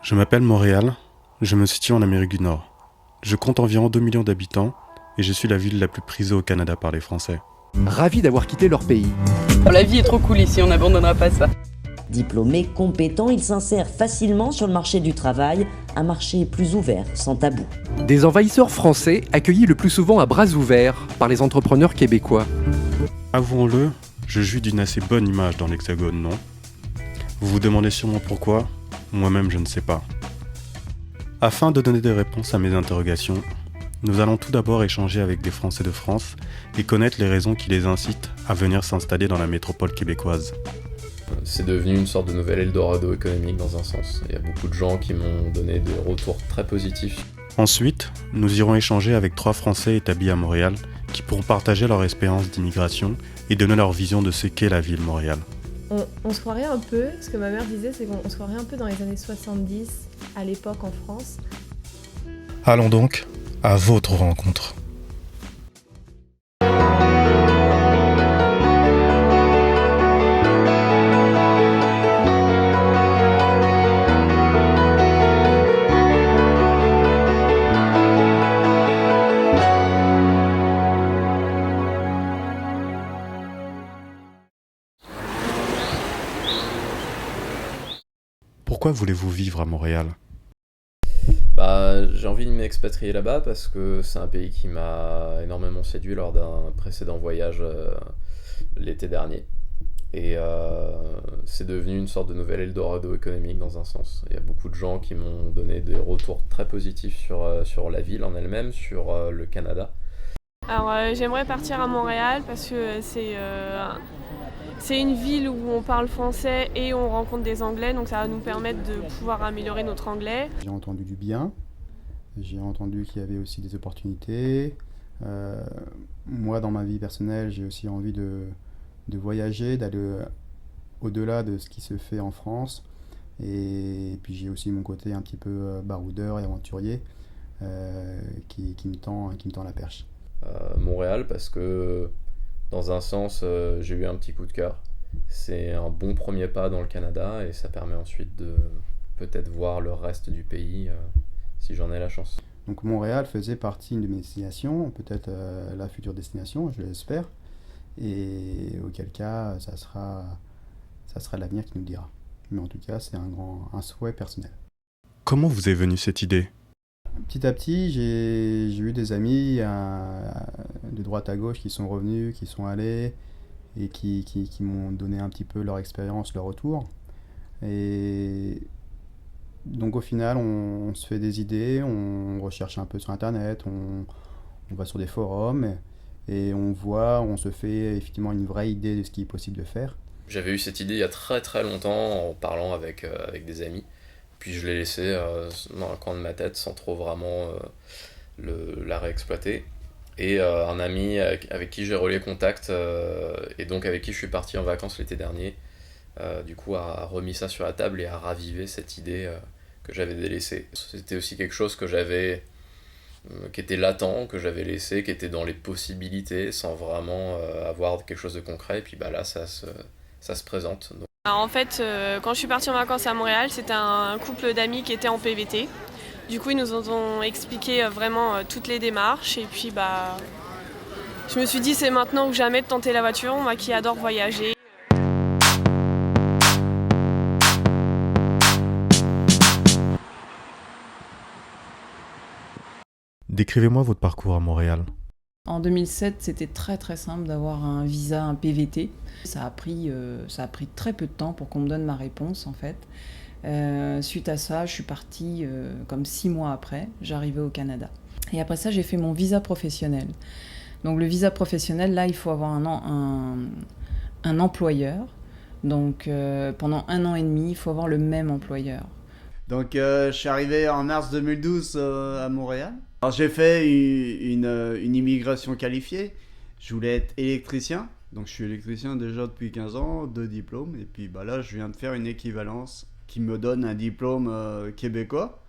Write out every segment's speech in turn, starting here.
Je m'appelle Montréal, je me situe en Amérique du Nord. Je compte environ 2 millions d'habitants et je suis la ville la plus prisée au Canada par les Français. Ravis d'avoir quitté leur pays. La vie est trop cool ici, on n'abandonnera pas ça. Diplômé, compétent, il s'insère facilement sur le marché du travail, un marché plus ouvert, sans tabou. Des envahisseurs français accueillis le plus souvent à bras ouverts par les entrepreneurs québécois. Avouons-le, je jouis d'une assez bonne image dans l'Hexagone, non? Vous vous demandez sûrement pourquoi? Moi-même je ne sais pas. Afin de donner des réponses à mes interrogations, nous allons tout d'abord échanger avec des Français de France et connaître les raisons qui les incitent à venir s'installer dans la métropole québécoise. C'est devenu une sorte de nouvel Eldorado économique dans un sens. Il y a beaucoup de gens qui m'ont donné des retours très positifs. Ensuite, nous irons échanger avec 3 Français établis à Montréal qui pourront partager leur expérience d'immigration et donner leur vision de ce qu'est la ville Montréal. On se croirait un peu, ce que ma mère disait, c'est qu'on se croirait un peu dans les années 70, à l'époque en France. Allons donc à votre rencontre. Pourquoi voulez-vous vivre à Montréal? J'ai envie de m'expatrier là-bas parce que c'est un pays qui m'a énormément séduit lors d'un précédent voyage l'été dernier. Et c'est devenu une sorte de nouvel Eldorado économique dans un sens. Il y a beaucoup de gens qui m'ont donné des retours très positifs sur la ville en elle-même, sur le Canada. Alors j'aimerais partir à Montréal parce que c'est une ville où on parle français et on rencontre des Anglais, donc ça va nous permettre de pouvoir améliorer notre anglais. J'ai entendu du bien, j'ai entendu qu'il y avait aussi des opportunités. Moi, dans ma vie personnelle, j'ai aussi envie de voyager, d'aller au-delà de ce qui se fait en France. Et puis j'ai aussi mon côté un petit peu baroudeur et aventurier qui me tend la perche. Montréal parce que dans un sens j'ai eu un petit coup de cœur. C'est un bon premier pas dans le Canada et ça permet ensuite de peut-être voir le reste du pays si j'en ai la chance. Donc Montréal faisait partie de mes destinations, peut-être la future destination, je l'espère. Et auquel cas, ça sera l'avenir qui nous le dira. Mais en tout cas, c'est un souhait personnel. Comment vous est venue cette idée? Petit à petit, j'ai eu des amis de droite à gauche qui sont revenus, qui sont allés et qui m'ont donné un petit peu leur expérience, leur retour. Et donc au final, on se fait des idées, on recherche un peu sur Internet, on va sur des forums et on se fait effectivement une vraie idée de ce qui est possible de faire. J'avais eu cette idée il y a très très longtemps en parlant avec des amis. Puis je l'ai laissé dans un coin de ma tête sans trop vraiment la réexploiter. Et un ami avec qui j'ai relié contact et donc avec qui je suis parti en vacances l'été dernier, du coup a remis ça sur la table et a ravivé cette idée que j'avais délaissée. C'était aussi quelque chose que j'avais, qui était latent, que j'avais laissé, qui était dans les possibilités sans vraiment avoir quelque chose de concret. Et puis là ça se présente. Donc, Alors, en fait, quand je suis partie en vacances à Montréal, c'était un couple d'amis qui étaient en PVT. Du coup, ils nous ont expliqué vraiment toutes les démarches. Et puis, je me suis dit, c'est maintenant ou jamais de tenter l'aventure. Moi qui adore voyager. Décrivez-moi votre parcours à Montréal. En 2007, c'était très très simple d'avoir un visa, un PVT. Ça a pris très peu de temps pour qu'on me donne ma réponse en fait. Suite à ça, je suis partie comme 6 mois après, j'arrivais au Canada. Et après ça, j'ai fait mon visa professionnel. Donc le visa professionnel, là, il faut avoir un employeur. Donc pendant 1 an et demi, il faut avoir le même employeur. Donc je suis arrivé en mars 2012 à Montréal. Alors j'ai fait une immigration qualifiée. Je voulais être électricien. Donc je suis électricien déjà depuis 15 ans, 2 diplômes. Et puis là je viens de faire une équivalence qui me donne un diplôme québécois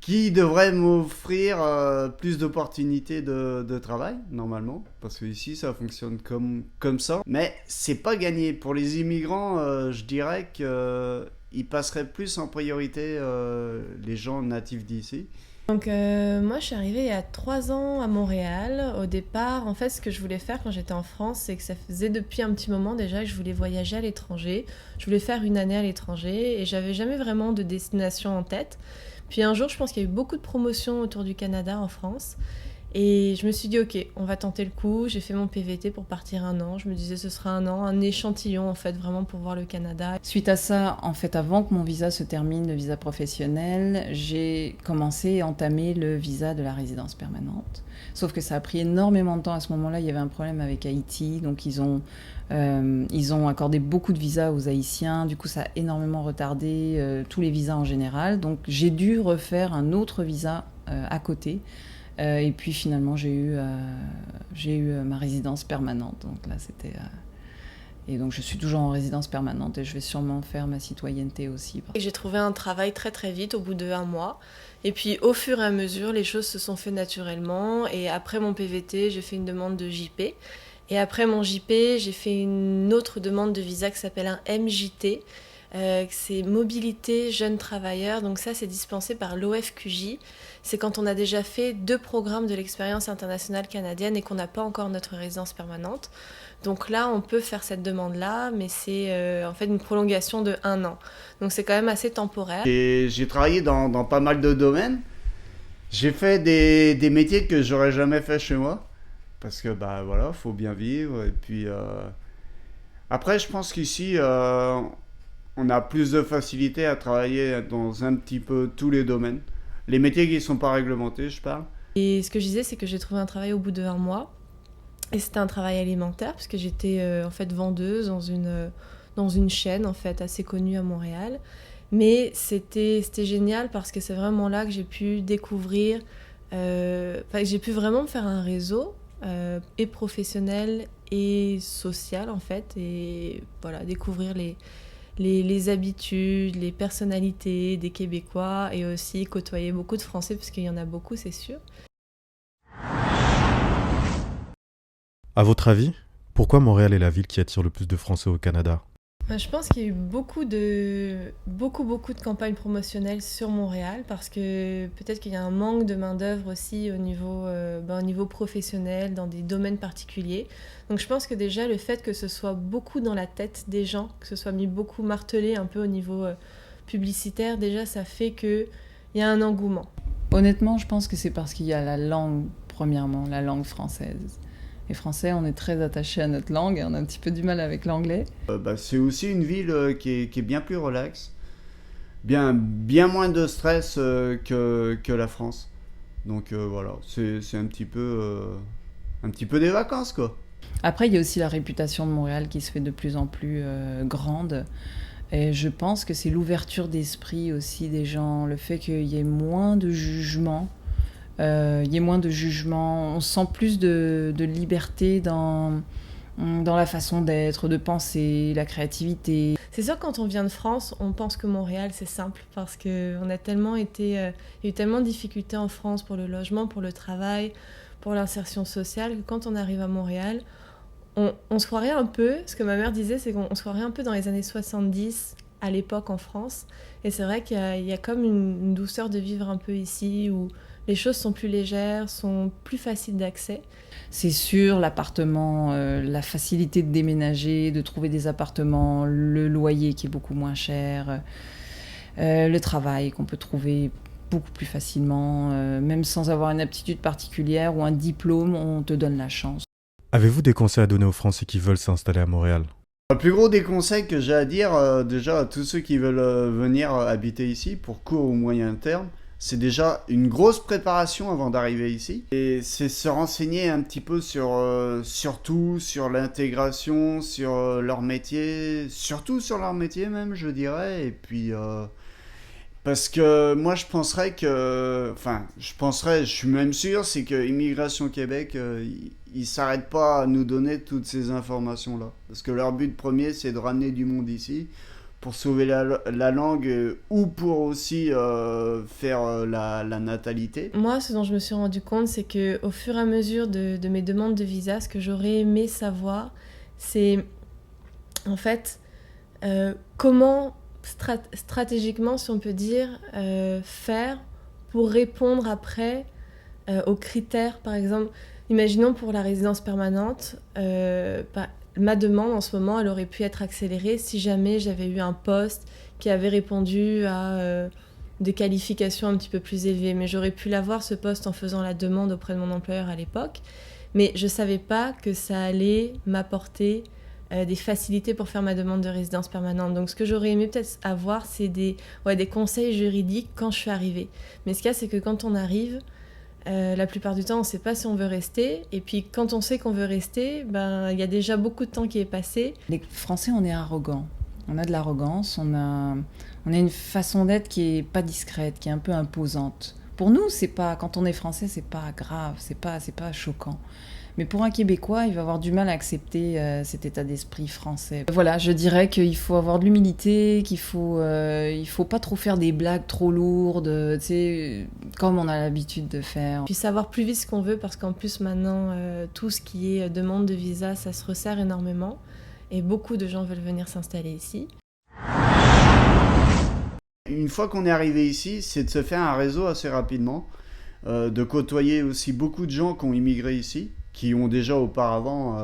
qui devrait m'offrir plus d'opportunités de travail normalement. Parce que ici ça fonctionne comme ça. Mais c'est pas gagné. Pour les immigrants, je dirais que ils passeraient plus en priorité les gens natifs d'ici. Donc moi je suis arrivée il y a 3 ans à Montréal. Au départ, en fait ce que je voulais faire quand j'étais en France, c'est que ça faisait depuis un petit moment déjà que je voulais voyager à l'étranger. Je voulais faire une année à l'étranger et j'avais jamais vraiment de destination en tête. Puis un jour, je pense qu'il y a eu beaucoup de promotions autour du Canada en France. Et je me suis dit, ok, on va tenter le coup. J'ai fait mon PVT pour partir 1 an. Je me disais, ce sera 1 an, un échantillon en fait, vraiment pour voir le Canada. Suite à ça, en fait, avant que mon visa se termine, le visa professionnel, j'ai commencé à entamer le visa de la résidence permanente. Sauf que ça a pris énormément de temps. À ce moment-là, il y avait un problème avec Haïti. Donc, ils ont accordé beaucoup de visas aux Haïtiens. Du coup, ça a énormément retardé tous les visas en général. Donc, j'ai dû refaire un autre visa à côté. Et puis finalement, j'ai eu ma résidence permanente. Donc là, et donc je suis toujours en résidence permanente et je vais sûrement faire ma citoyenneté aussi. Et j'ai trouvé un travail très très vite, au bout de 1 mois. Et puis au fur et à mesure, les choses se sont faites naturellement. Et après mon PVT, j'ai fait une demande de JP. Et après mon JP, j'ai fait une autre demande de visa qui s'appelle un MJT. C'est Mobilité Jeunes Travailleurs. Donc ça, c'est dispensé par l'OFQJ. C'est quand on a déjà fait 2 programmes de l'expérience internationale canadienne et qu'on n'a pas encore notre résidence permanente. Donc là, on peut faire cette demande-là, mais c'est en fait une prolongation de 1 an. Donc c'est quand même assez temporaire. Et j'ai travaillé dans pas mal de domaines. J'ai fait des métiers que j'aurais jamais fait chez moi. Parce que, bah voilà, faut bien vivre. Et puis, après, je pense qu'ici, on a plus de facilité à travailler dans un petit peu tous les domaines. Les métiers qui ne sont pas réglementés, je parle. Et ce que je disais, c'est que j'ai trouvé un travail au bout de 1 mois. Et c'était un travail alimentaire, parce que j'étais en fait vendeuse dans une chaîne en fait, assez connue à Montréal. Mais c'était génial parce que c'est vraiment là que j'ai pu découvrir, j'ai pu vraiment me faire un réseau, et professionnel et social en fait. Et voilà, découvrir les habitudes, les personnalités des Québécois et aussi côtoyer beaucoup de Français, parce qu'il y en a beaucoup, c'est sûr. À votre avis, pourquoi Montréal est la ville qui attire le plus de Français au Canada ? Je pense qu'il y a eu beaucoup de campagnes promotionnelles sur Montréal, parce que peut-être qu'il y a un manque de main-d'œuvre aussi au niveau professionnel, dans des domaines particuliers. Donc je pense que déjà le fait que ce soit beaucoup dans la tête des gens, que ce soit mis beaucoup martelé un peu au niveau publicitaire, déjà ça fait qu'il y a un engouement. Honnêtement, je pense que c'est parce qu'il y a la langue, premièrement, la langue française. Les Français, on est très attachés à notre langue et on a un petit peu du mal avec l'anglais. C'est aussi une ville qui est bien plus relaxe, bien moins de stress que la France. Donc voilà, c'est un petit peu des vacances, quoi. Après, il y a aussi la réputation de Montréal qui se fait de plus en plus grande. Et je pense que c'est l'ouverture d'esprit aussi des gens, le fait qu'il y ait moins de jugement. On sent plus de liberté dans la façon d'être, de penser, la créativité. C'est sûr que quand on vient de France, on pense que Montréal c'est simple, parce qu'on a tellement il y a eu tellement de difficultés en France pour le logement, pour le travail, pour l'insertion sociale, que quand on arrive à Montréal, on se croirait un peu, ce que ma mère disait, c'est qu'on se croirait un peu dans les années 70 à l'époque en France. Et c'est vrai qu'il y a comme une douceur de vivre un peu ici, où les choses sont plus légères, sont plus faciles d'accès. C'est sûr, l'appartement, la facilité de déménager, de trouver des appartements, le loyer qui est beaucoup moins cher, le travail qu'on peut trouver beaucoup plus facilement, même sans avoir une aptitude particulière ou un diplôme, on te donne la chance. Avez-vous des conseils à donner aux Français qui veulent s'installer à Montréal ? Le plus gros des conseils que j'ai à dire, déjà à tous ceux qui veulent venir habiter ici pour court ou moyen terme, c'est déjà une grosse préparation avant d'arriver ici. Et c'est se renseigner un petit peu sur tout, sur l'intégration, sur leur métier, surtout sur leur métier même, je dirais. Et puis, parce que moi je suis même sûr, c'est que Immigration Québec, ils s'arrêtent pas à nous donner toutes ces informations-là. Parce que leur but premier, c'est de ramener du monde ici, pour sauver la langue ou pour aussi faire la natalité. Moi, ce dont je me suis rendu compte, c'est qu'au fur et à mesure de mes demandes de visa, ce que j'aurais aimé savoir, c'est en fait comment stratégiquement, si on peut dire, faire pour répondre après aux critères. Par exemple, imaginons pour la résidence permanente, ma demande en ce moment, elle aurait pu être accélérée si jamais j'avais eu un poste qui avait répondu à des qualifications un petit peu plus élevées. Mais j'aurais pu l'avoir, ce poste, en faisant la demande auprès de mon employeur à l'époque. Mais je ne savais pas que ça allait m'apporter des facilités pour faire ma demande de résidence permanente. Donc ce que j'aurais aimé peut-être avoir, c'est des conseils juridiques quand je suis arrivée. Mais ce qu'il y a, c'est que quand on arrive, la plupart du temps, on ne sait pas si on veut rester. Et puis quand on sait qu'on veut rester, il y a déjà beaucoup de temps qui est passé. Les Français, on est arrogants. On a de l'arrogance, on a une façon d'être qui est pas discrète, qui est un peu imposante. Pour nous, c'est pas, quand on est français, c'est pas grave, c'est pas choquant. Mais pour un Québécois, il va avoir du mal à accepter cet état d'esprit français. Voilà, je dirais qu'il faut avoir de l'humilité, il faut pas trop faire des blagues trop lourdes, tu sais, comme on a l'habitude de faire. Puis savoir plus vite ce qu'on veut, parce qu'en plus maintenant, tout ce qui est demande de visa, ça se resserre énormément. Et beaucoup de gens veulent venir s'installer ici. Une fois qu'on est arrivé ici, c'est de se faire un réseau assez rapidement, de côtoyer aussi beaucoup de gens qui ont immigré ici, qui ont déjà auparavant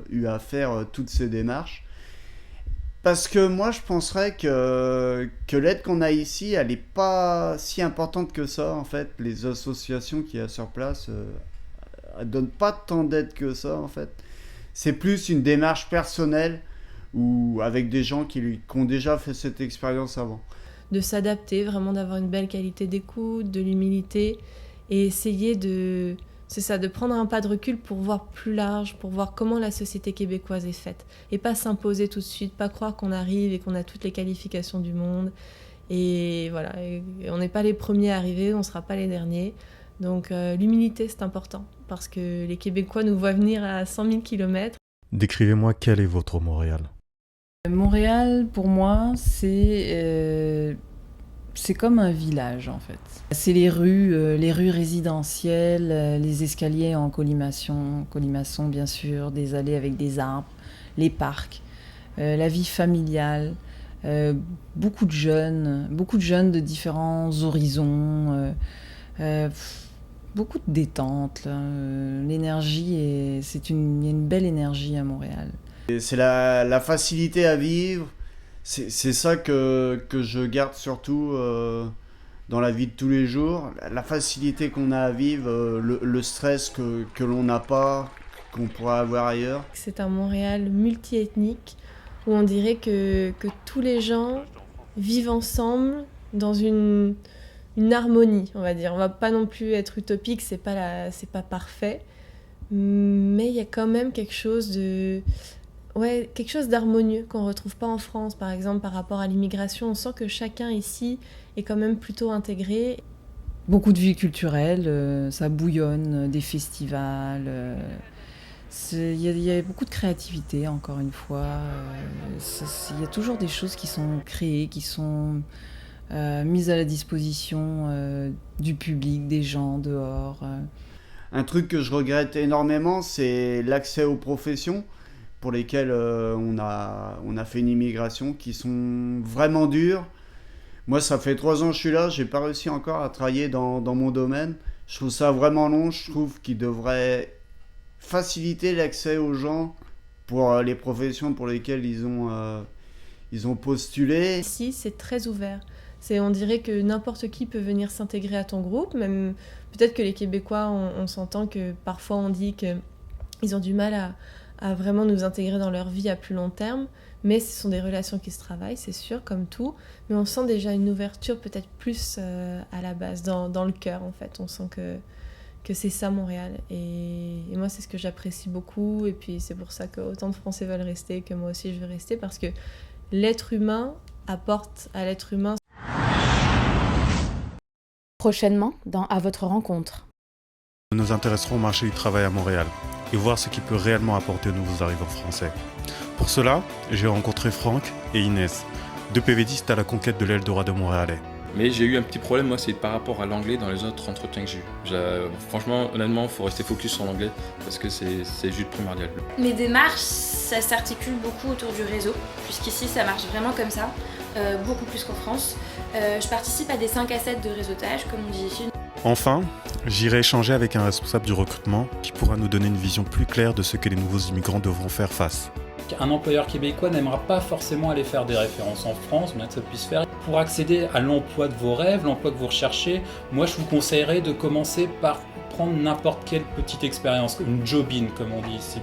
eu à faire toutes ces démarches. Parce que moi, je penserais que l'aide qu'on a ici, elle n'est pas si importante que ça, en fait. Les associations qu'il y a sur place, elles ne donnent pas tant d'aide que ça, en fait. C'est plus une démarche personnelle ou avec des gens qui ont déjà fait cette expérience avant. De s'adapter, vraiment d'avoir une belle qualité d'écoute, de l'humilité et essayer de prendre un pas de recul pour voir plus large, pour voir comment la société québécoise est faite et pas s'imposer tout de suite, pas croire qu'on arrive et qu'on a toutes les qualifications du monde. Et voilà, et on n'est pas les premiers à arriver, on ne sera pas les derniers. Donc l'humilité, c'est important parce que les Québécois nous voient venir à 100 000 km. Décrivez-moi quel est votre Montréal. Montréal, pour moi, c'est comme un village, en fait. C'est les rues résidentielles, les escaliers en colimaçon, bien sûr, des allées avec des arbres, les parcs, la vie familiale, beaucoup de jeunes de différents horizons, beaucoup de détente. Là. L'énergie, il y a une belle énergie à Montréal. Et c'est la facilité à vivre, c'est ça que je garde surtout dans la vie de tous les jours. La facilité qu'on a à vivre, le stress que l'on n'a pas, qu'on pourrait avoir ailleurs. C'est un Montréal multiethnique où on dirait que tous les gens vivent ensemble dans une harmonie, on va dire. On va pas non plus être utopique, c'est pas parfait, mais il y a quand même quelque chose d'harmonieux qu'on ne retrouve pas en France, par exemple, par rapport à l'immigration. On sent que chacun ici est quand même plutôt intégré. Beaucoup de vie culturelle, ça bouillonne, des festivals. Il y a beaucoup de créativité, encore une fois. Il y a toujours des choses qui sont créées, qui sont mises à la disposition du public, des gens dehors. Un truc que je regrette énormément, c'est l'accès aux professions pour lesquelles on a fait une immigration qui sont vraiment dures. Moi, ça fait 3 ans que je suis là, j'ai pas réussi encore à travailler dans mon domaine. Je trouve ça vraiment long, je trouve qu'il devrait faciliter l'accès aux gens pour les professions pour lesquelles ils ont postulé. Ici, c'est très ouvert. On dirait que n'importe qui peut venir s'intégrer à ton groupe, même peut-être que les Québécois, on s'entend que parfois on dit qu'ils ont du mal à vraiment nous intégrer dans leur vie à plus long terme, mais ce sont des relations qui se travaillent, c'est sûr, comme tout, mais on sent déjà une ouverture peut-être plus à la base, dans le cœur en fait. On sent que c'est ça Montréal, et moi c'est ce que j'apprécie beaucoup, et puis c'est pour ça qu'autant de Français veulent rester, que moi aussi je veux rester, parce que l'être humain apporte à l'être humain. Prochainement, dans À votre rencontre. Nous nous intéresserons au marché du travail à Montréal et voir ce qui peut réellement apporter aux nouveaux arrivants français. Pour cela, j'ai rencontré Franck et Inès, 2 PVDistes à la conquête de l'Eldorado montréalais. Mais j'ai eu un petit problème, moi, c'est par rapport à l'anglais dans les autres entretiens que j'ai eu. Franchement, honnêtement, il faut rester focus sur l'anglais parce que c'est juste primordial. Les démarches, ça s'articule beaucoup autour du réseau, puisqu'ici, ça marche vraiment comme ça. beaucoup plus qu'en France. Je participe à des 5 à 7 de réseautage, comme on dit ici. Enfin, j'irai échanger avec un responsable du recrutement qui pourra nous donner une vision plus claire de ce que les nouveaux immigrants devront faire face. Un employeur québécois n'aimera pas forcément aller faire des références en France, bien que ça puisse faire. Pour accéder à l'emploi de vos rêves, l'emploi que vous recherchez, moi je vous conseillerais de commencer par prendre n'importe quelle petite expérience, une job-in comme on dit ici.